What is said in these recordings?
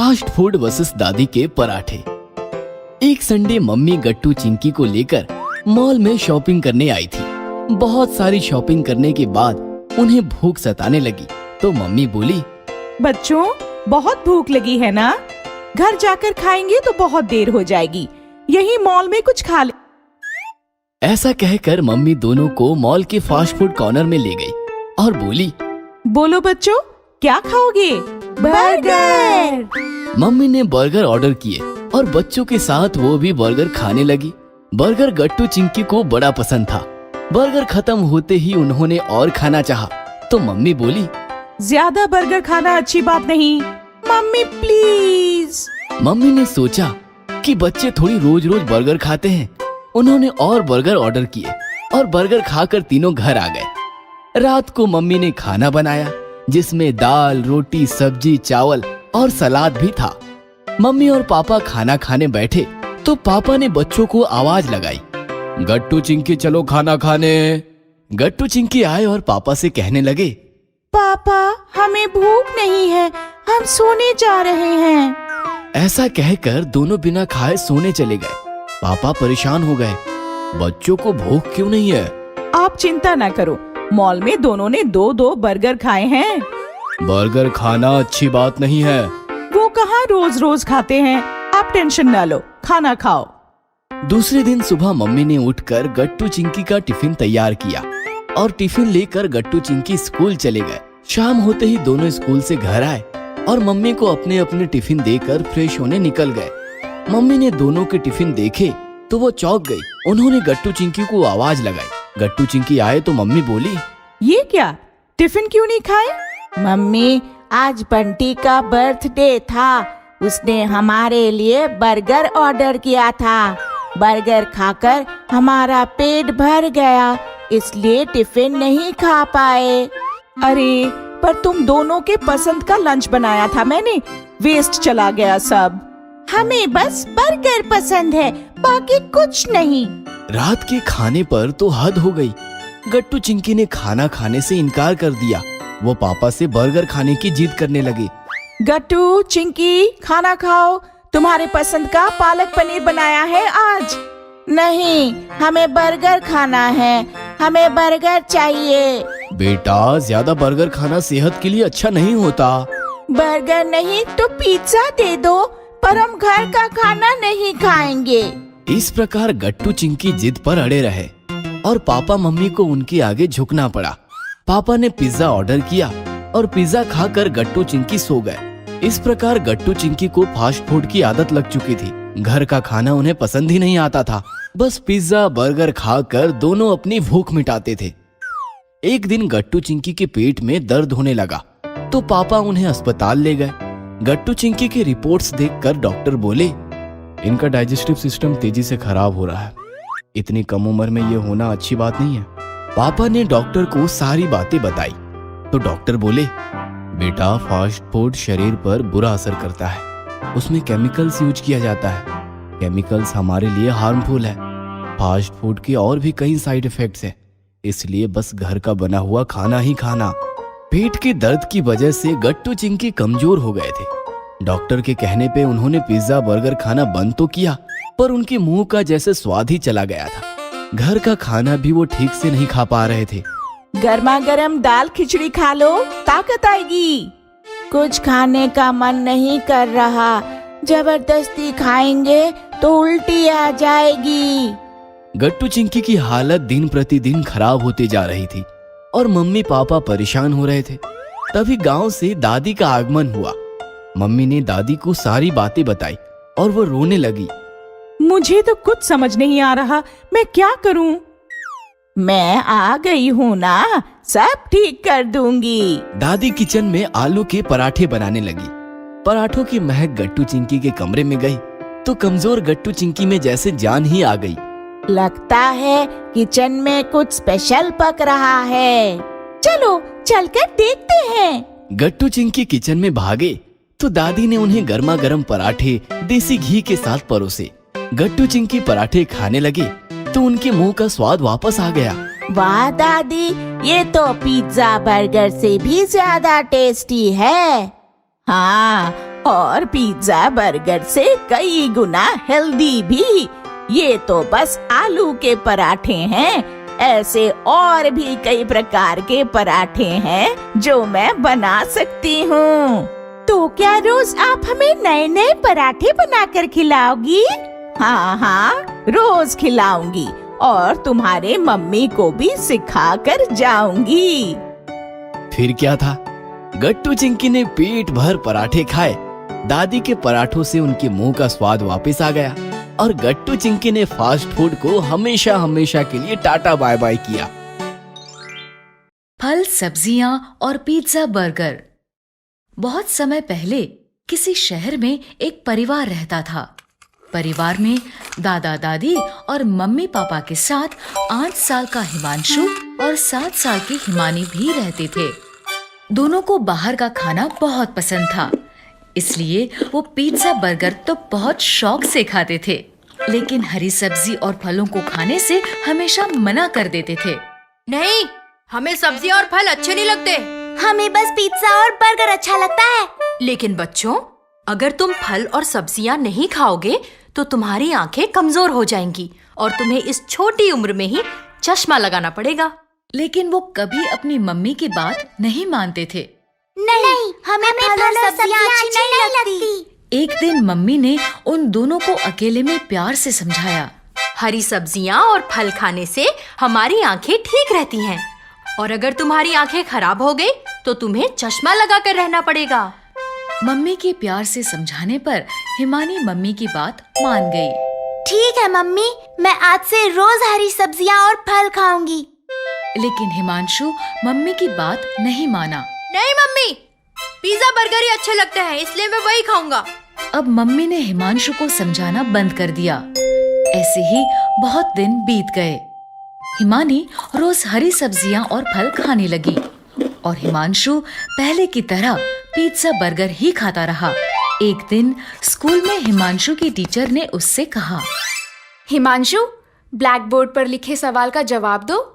Fast food versus दादी के पराठे। एक संडे मम्मी गट्टू चिंकी को लेकर मॉल में शॉपिंग करने आई थी। बहुत सारी शॉपिंग करने के बाद उन्हें भूख सताने लगी तो मम्मी बोली, बच्चों बहुत भूख लगी है ना? घर जाकर खाएंगे तो बहुत देर हो जाएगी, यही मॉल में कुछ खा ले। ऐसा कहकर मम्मी दोनों को मॉल के फास्ट फूड कॉर्नर में ले गई और बोली, बोलो बच्चों क्या खाओगे? बर्गर। मम्मी ने बर्गर ऑर्डर किए और बच्चों के साथ वो भी बर्गर खाने लगी। बर्गर गट्टू चिंकी को बड़ा पसंद था। बर्गर खत्म होते ही उन्होंने और खाना चाहा तो मम्मी बोली, ज्यादा बर्गर खाना अच्छी बात नहीं, मम्मी प्लीज। मम्मी ने सोचा कि बच्चे थोड़ी रोज रोज बर्गर खाते हैं। उन्होंने और बर्गर ऑर्डर किए और बर्गर खाकर तीनों घर आ गए। रात को मम्मी ने खाना बनाया जिसमें दाल, रोटी, सब्जी, चावल और सलाद भी था। मम्मी और पापा खाना खाने बैठे तो पापा ने बच्चों को आवाज लगाई, गट्टू चिंकी चलो खाना खाने। गट्टू चिंकी आए और पापा से कहने लगे, पापा हमें भूख नहीं है, हम सोने जा रहे हैं। ऐसा कहकर दोनों बिना खाए सोने चले गए। पापा परेशान हो गए, बच्चों को भूख क्यों नहीं है? आप चिंता ना करो, मॉल में दोनों ने दो बर्गर खाए हैं। बर्गर खाना अच्छी बात नहीं है। वो कहाँ रोज रोज खाते हैं, आप टेंशन ना लो, खाना खाओ। दूसरे दिन सुबह मम्मी ने उठकर गट्टू चिंकी का टिफिन तैयार किया और टिफिन लेकर गट्टू चिंकी स्कूल चले गए। शाम होते ही दोनों स्कूल से घर आए और मम्मी को अपने अपने टिफिन देकर फ्रेश होने निकल गए। मम्मी ने दोनों के टिफिन देखे तो वो चौंक गई। उन्होंने गट्टू चिंकी को आवाज लगाई। गट्टू चिंकी आए तो मम्मी बोली, ये क्या, टिफिन क्यों नहीं खाए? मम्मी आज बंटी का बर्थडे था, उसने हमारे लिए बर्गर ऑर्डर किया था। बर्गर खाकर हमारा पेट भर गया, इसलिए टिफिन नहीं खा पाए। अरे पर तुम दोनों के पसंद का लंच बनाया था मैंने, वेस्ट चला गया सब। हमें बस बर्गर पसंद है, बाकी कुछ नहीं। रात के खाने पर तो हद हो गई। गट्टू चिंकी ने खाना खाने से इनकार कर दिया। वो पापा से बर्गर खाने की जिद करने लगे। गट्टू चिंकी खाना खाओ, तुम्हारे पसंद का पालक पनीर बनाया है आज। नहीं, हमें बर्गर खाना है, हमें बर्गर चाहिए। बेटा ज्यादा बर्गर खाना सेहत के लिए अच्छा नहीं होता। बर्गर नहीं तो पिज्जा दे दो, पर हम घर का खाना नहीं खाएंगे। इस प्रकार गट्टू चिंकी जिद पर अड़े रहे और पापा मम्मी को उनके आगे झुकना पड़ा। पापा ने पिज्जा ऑर्डर किया और पिज्जा खाकर गट्टू चिंकी सो गए। इस प्रकार गट्टू चिंकी को फास्ट फूड की आदत लग चुकी थी। घर का खाना उन्हें पसंद ही नहीं आता था। बस पिज्जा बर्गर खाकर दोनों अपनी भूख मिटाते थे। एक दिन गट्टू चिंकी के पेट में दर्द होने लगा तो पापा उन्हें अस्पताल ले गए। गट्टू चिंकी की रिपोर्ट्स देखकर डॉक्टर बोले, इनका डाइजेस्टिव सिस्टम तेजी से खराब हो रहा है। इतनी कम उम्र में ये होना अच्छी बात नहीं है। पापा ने डॉक्टर को सारी बातें बताई तो डॉक्टर बोले, बेटा फास्ट फूड शरीर पर बुरा असर करता है, उसमें केमिकल्स यूज किया जाता है। केमिकल्स हमारे लिए हार्मफुल है। फास्ट फूड के और भी कई साइड इफेक्ट्स हैं, इसलिए बस घर का बना हुआ खाना ही खाना। पेट के दर्द की वजह से गट्टू चिंकी कमजोर हो गए थे। डॉक्टर के कहने पे उन्होंने पिज्जा बर्गर खाना बंद तो किया, पर उनके मुंह का जैसे स्वाद ही चला गया था। घर का खाना भी वो ठीक से नहीं खा पा रहे थे। गर्मा गर्म दाल खिचड़ी खा लो, ताकत आएगी। कुछ खाने का मन नहीं कर रहा, जबरदस्ती खाएंगे तो उल्टी आ जाएगी। गट्टू चिंकी की हालत दिन प्रतिदिन खराब होती जा रही थी और मम्मी पापा परेशान हो रहे थे। तभी गांव से दादी का आगमन हुआ। मम्मी ने दादी को सारी बातें बताई और वो रोने लगी। मुझे तो कुछ समझ नहीं आ रहा, मैं क्या करूं? मैं आ गई हूँ ना, सब ठीक कर दूंगी। दादी किचन में आलू के पराठे बनाने लगी। पराठों की महक गट्टू चिंकी के कमरे में गई तो कमजोर गट्टू चिंकी में जैसे जान ही आ गई। लगता है किचन में कुछ स्पेशल पक रहा है, चलो चलकर देखते हैं। गट्टू चिंकी किचन में भागे तो दादी ने उन्हें गर्मा गर्म पराठे देसी घी के साथ परोसे। गट्टू चिंकी पराठे खाने लगे तो उनके मुंह का स्वाद वापस आ गया। वाह दादी, ये तो पिज्जा बर्गर से भी ज्यादा टेस्टी है। हाँ, और पिज्जा बर्गर से कई गुना हेल्दी भी। ये तो बस आलू के पराठे हैं, ऐसे और भी कई प्रकार के पराठे हैं जो मैं बना सकती हूँ। तो क्या रोज आप हमें नए नए पराठे बनाकर खिलाओगी? हाँ हाँ, रोज खिलाऊंगी और तुम्हारे मम्मी को भी सिखा कर जाऊंगी। फिर क्या था, गट्टू चिंकी ने पेट भर पराठे खाए। दादी के पराठों से उनके मुंह का स्वाद वापस आ गया और गट्टू चिंकी ने फास्ट फूड को हमेशा हमेशा के लिए टाटा बाय बाय किया। फल, सब्जियां और पिज्जा बर्गर। बहुत समय पहले किसी शहर में एक परिवार रहता था। परिवार में दादा दादी और मम्मी पापा के साथ 8 साल का हिमांशु और 7 साल की हिमानी भी रहते थे। दोनों को बाहर का खाना बहुत पसंद था, इसलिए वो पिज्जा बर्गर तो बहुत शौक से खाते थे, लेकिन हरी सब्जी और फलों को खाने से हमेशा मना कर देते थे। नहीं, हमें सब्जी और फल अच्छे नहीं लगते। हमें बस पिज्जा और बर्गर अच्छा लगता है। लेकिन बच्चों, अगर तुम फल और सब्जियां नहीं खाओगे तो तुम्हारी आंखें कमजोर हो जाएंगी और तुम्हें इस छोटी उम्र में ही चश्मा लगाना पड़ेगा। लेकिन वो कभी अपनी मम्मी की बात नहीं मानते थे। नहीं, हमें फल और सब्जियां अच्छी नहीं लगती। एक दिन मम्मी ने उन दोनों को अकेले में प्यार से समझाया। हरी सब्जियां और फल खाने से हमारी आंखें ठीक रहती हैं और अगर तुम्हारी आंखें खराब हो गई तो तुम्हें चश्मा लगा कर रहना पड़ेगा। मम्मी के प्यार से समझाने पर हिमानी मम्मी की बात मान गई। ठीक है मम्मी, मैं आज से रोज हरी सब्जियां और फल खाऊंगी। लेकिन हिमांशु मम्मी की बात नहीं माना। नहीं मम्मी, पिज्जा बर्गर ही अच्छे लगते हैं, इसलिए मैं वही खाऊंगा। अब मम्मी ने हिमांशु को समझाना बंद कर दिया। ऐसे ही बहुत दिन बीत गए। हिमानी रोज हरी सब्जियां और फल खाने लगी और हिमांशु पहले की तरह पिज्जा बर्गर ही खाता रहा। एक दिन स्कूल में हिमांशु की टीचर ने उससे कहा, हिमांशु, ब्लैक बोर्ड पर लिखे सवाल का जवाब दो।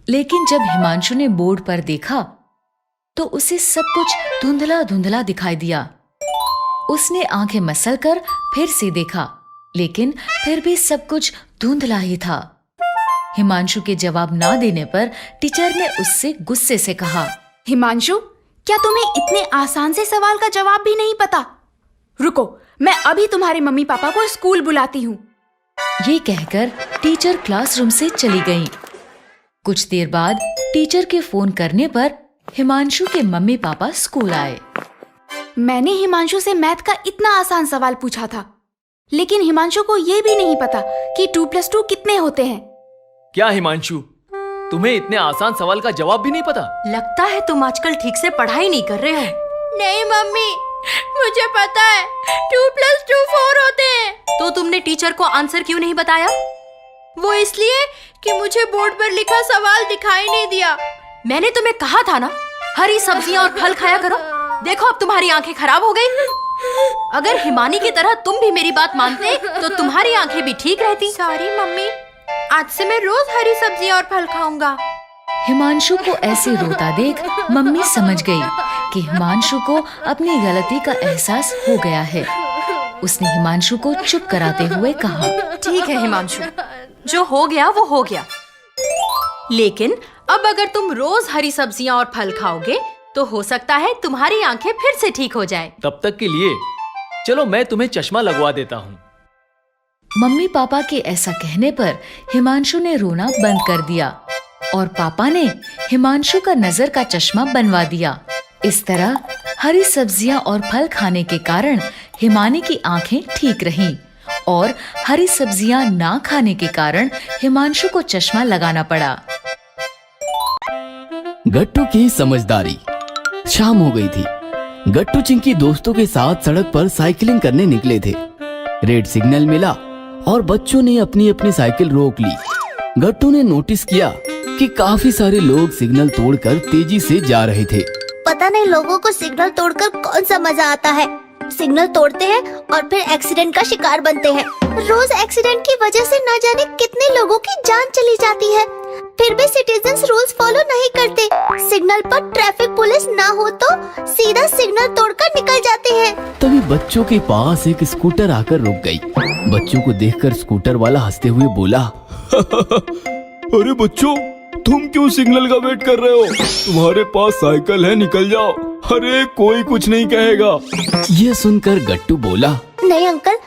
लेकिन जब हिमांशु ने बोर्ड पर देखा तो उसे सब कुछ धुंधला धुंधला दिखाई दिया। उसने आंखें मसल कर फिर से देखा, लेकिन फिर भी सब कुछ धुंधला ही था। हिमांशु के जवाब ना देने पर टीचर ने उससे गुस्से से कहा, हिमांशु, क्या तुम्हें इतने आसान से सवाल का जवाब भी नहीं पता? रुको, मैं अभी तुम्हारे मम्मी पापा को स्कूल बुलाती हूँ। ये कहकर टीचर क्लासरूम से चली गई। कुछ देर बाद टीचर के फोन करने पर हिमांशु के मम्मी पापा स्कूल आए। मैंने हिमांशु से मैथ का इतना आसान सवाल पूछा था, लेकिन हिमांशु को ये भी नहीं पता कि 2+2 कितने होते हैं। क्या हिमांशु, तुम्हें इतने आसान सवाल का जवाब भी नहीं पता? लगता है तुम आजकल ठीक से पढ़ाई नहीं कर रहे हो। नहीं मम्मी, मुझे पता है 2+2 4 होते हैं। तो तुमने टीचर को आंसर क्यों नहीं बताया? वो इसलिए कि मुझे बोर्ड पर लिखा सवाल दिखाई नहीं दिया। मैंने तुम्हें कहा था ना, हरी सब्जियां और फल खाया करो। देखो अब तुम्हारी आंखें खराब हो गई। अगर हिमानी की तरह तुम भी मेरी बात मानते तो तुम्हारी आंखें भी ठीक रहती। सॉरी मम्मी, आज से मैं रोज हरी सब्जियां और फल खाऊंगा। हिमांशु को ऐसे रोता देख मम्मी समझ गई कि हिमांशु को अपनी गलती का एहसास हो गया है। उसने हिमांशु को चुप कराते हुए कहा, ठीक है हिमांशु, जो हो गया वो हो गया। लेकिन अब अगर तुम रोज हरी सब्जियां और फल खाओगे तो हो सकता है तुम्हारी आंखें फिर से ठीक हो जाएं। तब तक के लिए चलो मैं तुम्हें चश्मा लगवा देता हूँ। मम्मी पापा के ऐसा कहने पर हिमांशु ने रोना बंद कर दिया और पापा ने हिमांशु का नजर का चश्मा बनवा दिया। इस तरह हरी सब्जियां और फल खाने के कारण हिमानी की आंखें ठीक रहीं और हरी सब्जियां ना खाने के कारण हिमांशु को चश्मा लगाना पड़ा। गट्टू की समझदारी। शाम हो गई थी। गट्टू चिंकी दोस्तों के साथ सड़क पर साइकिलिंग करने निकले थे। रेड सिग्नल मिला और बच्चों ने अपनी अपनी साइकिल रोक ली। गट्टू ने नोटिस किया कि काफी सारे लोग सिग्नल तोड़कर तेजी से जा रहे थे। पता नहीं लोगों को सिग्नल तोड़कर कौन सा मजा आता है। सिग्नल तोड़ते हैं और फिर एक्सीडेंट का शिकार बनते हैं। रोज एक्सीडेंट की वजह से न जाने कितने लोगों की जान चली जाती है। फिर भी सिटीजन्स रूल्स फॉलो नहीं करते। सिग्नल पर ट्रैफिक पुलिस ना हो तो सीधा सिग्नल तोड़कर निकल जाते हैं। तभी बच्चों के पास एक स्कूटर आकर रुक गई। बच्चों को देखकर स्कूटर वाला हंसते हुए बोला, अरे बच्चों, तुम क्यों सिग्नल का वेट कर रहे हो? तुम्हारे पास साइकिल है, निकल जाओ। अरे कोई कुछ नहीं कहेगा। ये सुनकर गट्टू बोला, नहीं अंकल,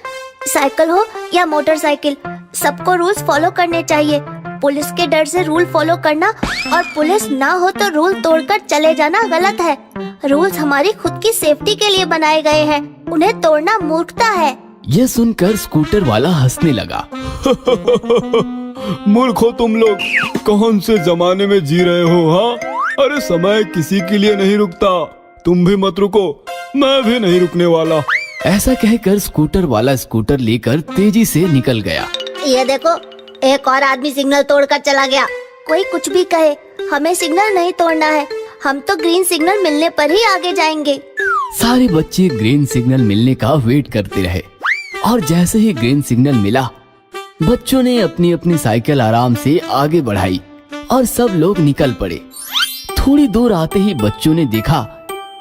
साइकिल हो या मोटरसाइकिल, सबको रूल्स फॉलो करने चाहिए। पुलिस के डर से रूल फॉलो करना और पुलिस ना हो तो रूल तोड़कर चले जाना गलत है। रूल्स हमारी खुद की सेफ्टी के लिए बनाए गए हैं, उन्हें तोड़ना मूर्खता है। ये सुनकर स्कूटर वाला हंसने लगा। मूर्ख हो तुम लोग, कौन से जमाने में जी रहे हो? हाँ, अरे समय किसी के लिए नहीं रुकता। तुम भी मत रुको, मैं भी नहीं रुकने वाला। ऐसा कहकर स्कूटर वाला स्कूटर लेकर तेजी से निकल गया। ये देखो, एक और आदमी सिग्नल तोड़कर चला गया। कोई कुछ भी कहे, हमें सिग्नल नहीं तोड़ना है। हम तो ग्रीन सिग्नल मिलने पर ही आगे जाएंगे। सारे बच्चे ग्रीन सिग्नल मिलने का वेट करते रहे और जैसे ही ग्रीन सिग्नल मिला, बच्चों ने अपनी अपनी साइकिल आराम से आगे बढ़ाई और सब लोग निकल पड़े। थोड़ी दूर आते ही बच्चों ने देखा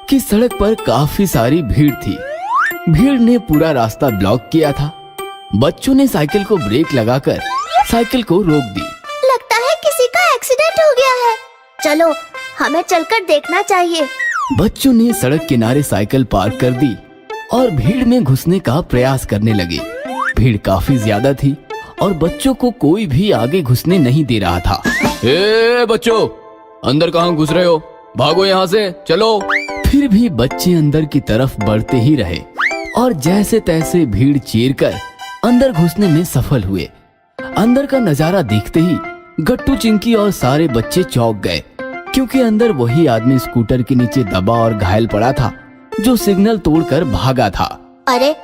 कि सड़क पर काफी सारी भीड़ थी। भीड़ ने पूरा रास्ता ब्लॉक किया था। बच्चों ने साइकिल को ब्रेक लगाकर साइकिल को रोक दी। लगता है किसी का एक्सीडेंट हो गया है। चलो, हमें चलकर देखना चाहिए। बच्चों ने सड़क किनारे साइकिल पार्क कर दी और भीड़ में घुसने का प्रयास करने लगे। भीड़ काफी ज्यादा थी और बच्चों को कोई भी आगे घुसने नहीं दे रहा था। ए बच्चों, अंदर कहाँ घुस रहे हो? भागो यहाँ से, चलो। फिर भी बच्चे अंदर की तरफ बढ़ते ही रहे और जैसे तैसे भीड़ चीरकर अंदर घुसने में सफल हुए। अंदर का नजारा देखते ही गट्टू, चिंकी और सारे बच्चे चौंक गए, क्योंकि अंदर वही आदमी स्कूटर के नीचे दबा और घायल पड़ा था जो सिग्नल तोड़कर भागा था। अरे,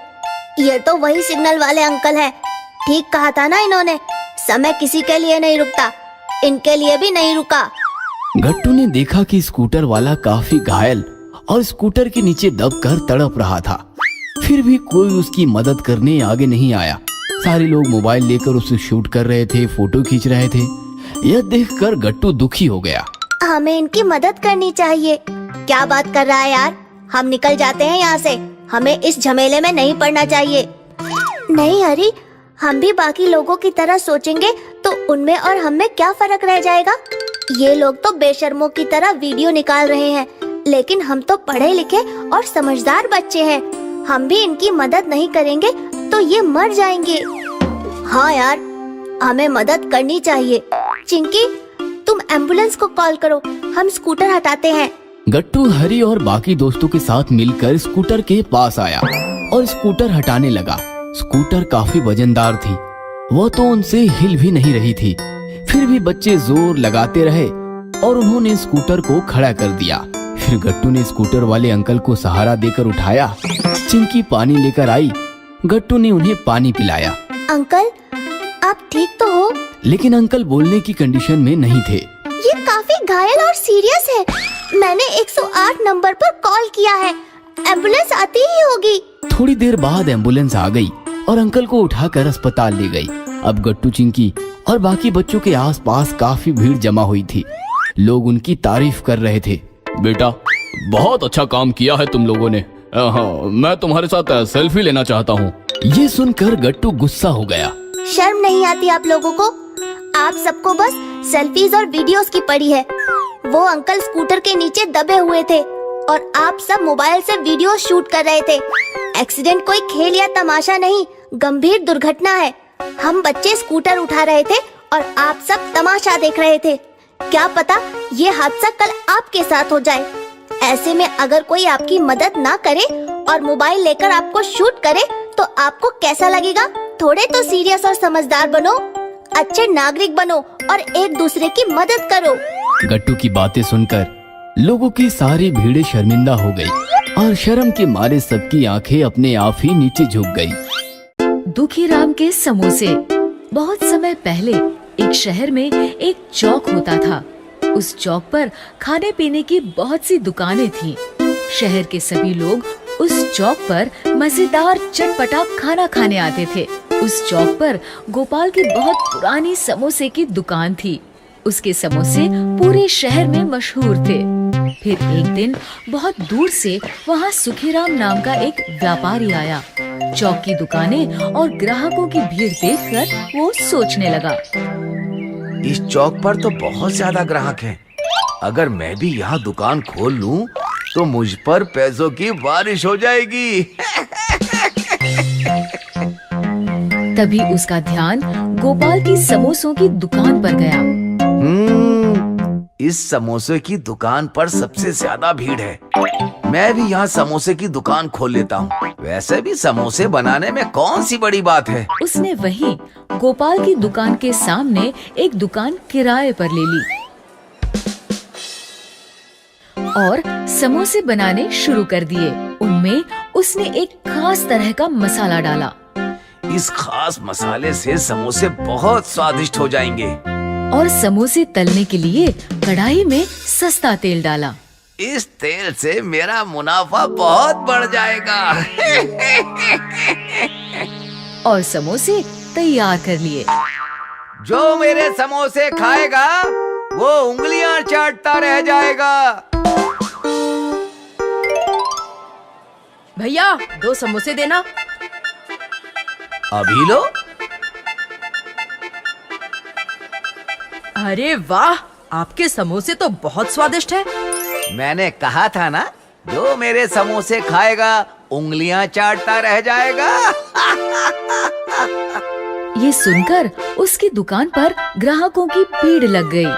ये तो वही सिग्नल वाले अंकल हैं। ठीक कहा था ना इन्होंने, समय किसी के लिए नहीं रुकता। इनके लिए भी नहीं रुका। गट्टू ने देखा कि स्कूटर वाला काफी घायल और स्कूटर के नीचे दबकर तड़प रहा था। फिर भी कोई उसकी मदद करने आगे नहीं आया। सारे लोग मोबाइल लेकर उसे शूट कर रहे थे, फोटो खींच रहे थे। यह देखकर गट्टू दुखी हो गया। हमें इनकी मदद करनी चाहिए। क्या बात कर रहा है यार, हम निकल जाते हैं यहाँ से। हमें इस झमेले में नहीं पड़ना चाहिए। नहीं हरी, हम भी बाकी लोगों की तरह सोचेंगे तो उनमें और हम में क्या फर्क रह जाएगा। ये लोग तो बेशर्मों की तरह वीडियो निकाल रहे हैं, लेकिन हम तो पढ़े लिखे और समझदार बच्चे हैं। हम भी इनकी मदद नहीं करेंगे तो ये मर जाएंगे। हाँ यार, हमें मदद करनी चाहिए। चिंकी, तुम एम्बुलेंस को कॉल करो, हम स्कूटर हटाते हैं। गट्टू हरी और बाकी दोस्तों के साथ मिलकर स्कूटर के पास आया और स्कूटर हटाने लगा। स्कूटर काफी वजनदार थी, वो तो उनसे हिल भी नहीं रही थी। फिर भी बच्चे जोर लगाते रहे और उन्होंने स्कूटर को खड़ा कर दिया। फिर गट्टू ने स्कूटर वाले अंकल को सहारा देकर उठाया। चिंकी पानी लेकर आई। गट्टू ने उन्हें पानी पिलाया। अंकल, आप ठीक तो हो? लेकिन अंकल बोलने की कंडीशन में नहीं थे। ये काफी घायल और सीरियस है। मैंने 108 नंबर पर कॉल किया है, एम्बुलेंस आती ही होगी। थोड़ी देर बाद एम्बुलेंस आ गई और अंकल को उठाकर अस्पताल ले गई। अब गट्टू, चिंकी और बाकी बच्चों के आसपास काफी भीड़ जमा हुई थी। लोग उनकी तारीफ कर रहे थे। बेटा, बहुत अच्छा काम किया है तुम लोगों ने। हाँ, मैं तुम्हारे साथ सेल्फी लेना चाहता हूँ। ये सुनकर गट्टू गुस्सा हो गया। शर्म नहीं आती आप लोगों को? आप सबको बस सेल्फीज और वीडियोस की पड़ी है। वो अंकल स्कूटर के नीचे दबे हुए थे और आप सब मोबाइल से वीडियो शूट कर रहे थे। एक्सीडेंट कोई खेल या तमाशा नहीं, गंभीर दुर्घटना है। हम बच्चे स्कूटर उठा रहे थे और आप सब तमाशा देख रहे थे। क्या पता ये हादसा कल आपके साथ हो जाए। ऐसे में अगर कोई आपकी मदद ना करे और मोबाइल लेकर आपको शूट करे तो आपको कैसा लगेगा? थोड़े तो सीरियस और समझदार बनो, अच्छे नागरिक बनो और एक दूसरे की मदद करो। गट्टू की बातें सुनकर लोगों की सारी भीड़ शर्मिंदा हो गई और शर्म के मारे सबकी आंखें अपने आप ही नीचे झुक गई। दुखी राम के समोसे। बहुत समय पहले एक शहर में एक चौक होता था। उस चौक पर खाने पीने की बहुत सी दुकानें थीं। शहर के सभी लोग उस चौक पर मजेदार चटपटा खाना खाने आते थे। उस चौक पर गोपाल की बहुत पुरानी समोसे की दुकान थी। उसके समोसे पूरे शहर में मशहूर थे। फिर एक दिन बहुत दूर से वहाँ सुखीराम नाम का एक व्यापारी आया। चौक की दुकानें और ग्राहकों की भीड़ देखकर वो सोचने लगा, इस चौक पर तो बहुत ज्यादा ग्राहक हैं। अगर मैं भी यहाँ दुकान खोल लूँ तो मुझ पर पैसों की बारिश हो जाएगी। तभी उसका ध्यान गोपाल की समोसों की दुकान पर गया। इस समोसे की दुकान पर सबसे ज्यादा भीड़ है। मैं भी यहाँ समोसे की दुकान खोल लेता हूँ। वैसे भी समोसे बनाने में कौन सी बड़ी बात है। उसने वहीं गोपाल की दुकान के सामने एक दुकान किराए पर ले ली और समोसे बनाने शुरू कर दिए। उनमें उसने एक खास तरह का मसाला डाला। इस खास मसाले से समोसे बहुत स्वादिष्ट हो जाएंगे। और समोसे तलने के लिए कढ़ाई में सस्ता तेल डाला। इस तेल से मेरा मुनाफा बहुत बढ़ जाएगा। और समोसे तैयार कर लिए। जो मेरे समोसे खाएगा वो उंगलियां चाटता रह जाएगा। भैया 2 समोसे देना। अभी लो। अरे वाह, आपके समोसे तो बहुत स्वादिष्ट है। मैंने कहा था ना, जो मेरे समोसे खाएगा उंगलियां चाटता रह जाएगा। ये सुनकर उसकी दुकान पर ग्राहकों की भीड़ लग गई।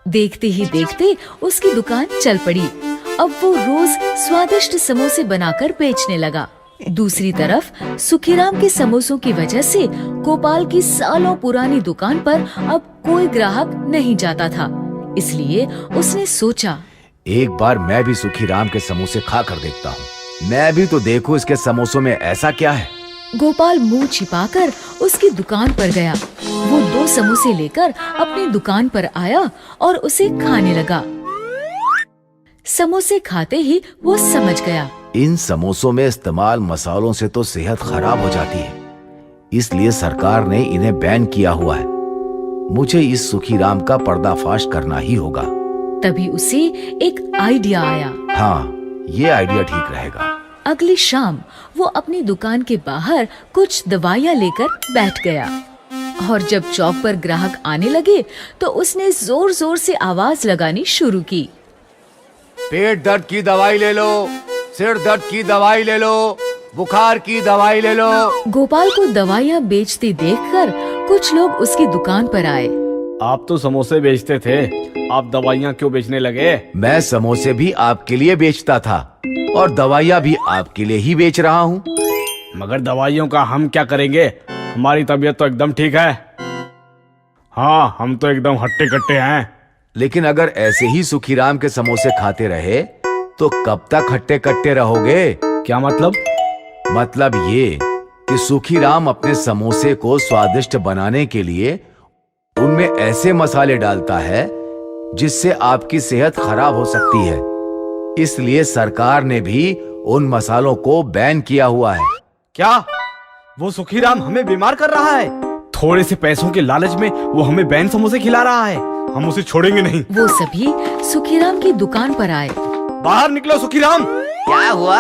देखते ही देखते उसकी दुकान चल पड़ी। अब वो रोज स्वादिष्ट समोसे बनाकर बेचने लगा। दूसरी तरफ सुखीराम के समोसों की वजह से गोपाल की सालों पुरानी दुकान पर अब कोई ग्राहक नहीं जाता था। इसलिए उसने सोचा, एक बार मैं भी सुखीराम के समोसे खा कर देखता हूँ। मैं भी तो देखूं इसके समोसों में ऐसा क्या है। गोपाल मुंह छिपाकर उसकी दुकान पर गया। वो 2 समोसे लेकर अपनी दुकान पर आया और उसे खाने लगा। समोसे खाते ही वो समझ गया, इन समोसों में इस्तेमाल मसालों से तो सेहत खराब हो जाती है, इसलिए सरकार ने इन्हें बैन किया हुआ है। मुझे इस सुखीराम का पर्दाफाश करना ही होगा। तभी उसे एक आइडिया आया। हाँ, ये आइडिया ठीक रहेगा। अगली शाम वो अपनी दुकान के बाहर कुछ दवाइयाँ लेकर बैठ गया। और जब चौक पर ग्राहक आने लगे तो उसने जोर जोर से आवाज लगानी शुरू की। पेट दर्द की दवाई ले लो, सिर दर्द की दवाई ले लो, बुखार की दवाई ले लो। गोपाल को दवाइयाँ बेचते देखकर कुछ लोग उसकी दुकान पर आए। आप तो समोसे बेचते थे, आप दवाइयाँ क्यों बेचने लगे? मैं समोसे भी आपके लिए बेचता था और दवाइयाँ भी आपके लिए ही बेच रहा हूँ। मगर दवाइयों का हम क्या करेंगे? हमारी तबीयत तो एकदम ठीक है। हाँ, हम तो एकदम हट्टे कट्टे हैं। लेकिन अगर ऐसे ही सुखीराम के समोसे खाते रहे तो कब तक हट्टे कट्टे रहोगे? क्या मतलब? मतलब ये कि सुखीराम अपने समोसे को स्वादिष्ट बनाने के लिए उनमें ऐसे मसाले डालता है जिससे आपकी सेहत खराब हो सकती है। इसलिए सरकार ने भी उन मसालों को बैन किया हुआ है। क्या वो सुखीराम हमें बीमार कर रहा है? थोड़े से पैसों के लालच में वो हमें बैन समोसे खिला रहा है। हम उसे छोड़ेंगे नहीं। वो सभी सुखीराम की दुकान पर आए। बाहर निकलो सुखीराम। क्या हुआ?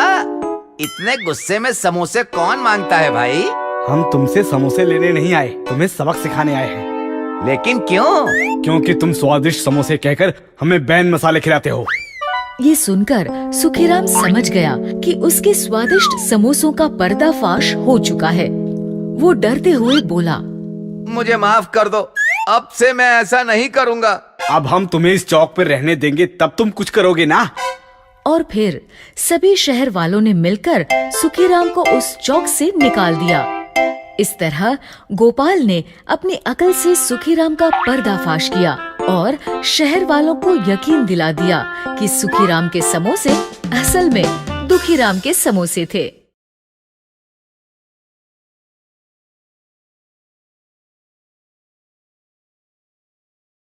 इतने गुस्से में समोसे कौन मांगता है भाई? हम तुमसे समोसे लेने नहीं आए, तुम्हें सबक सिखाने आए हैं। लेकिन क्यों? क्योंकि तुम स्वादिष्ट समोसे कहकर हमें बैन मसाले खिलाते हो। ये सुनकर सुखीराम समझ गया कि उसके स्वादिष्ट समोसों का पर्दाफाश हो चुका है। वो डरते हुए बोला, मुझे माफ कर दो, अब से मैं ऐसा नहीं करूँगा। अब हम तुम्हें इस चौक पर रहने देंगे तब तुम कुछ करोगे ना? और फिर सभी शहर वालों ने मिलकर सुखीराम को उस चौक से निकाल दिया। इस तरह गोपाल ने अपनी अकल से सुखीराम का पर्दाफाश किया और शहर वालों को यकीन दिला दिया कि सुखीराम के समोसे असल में दुखीराम के समोसे थे।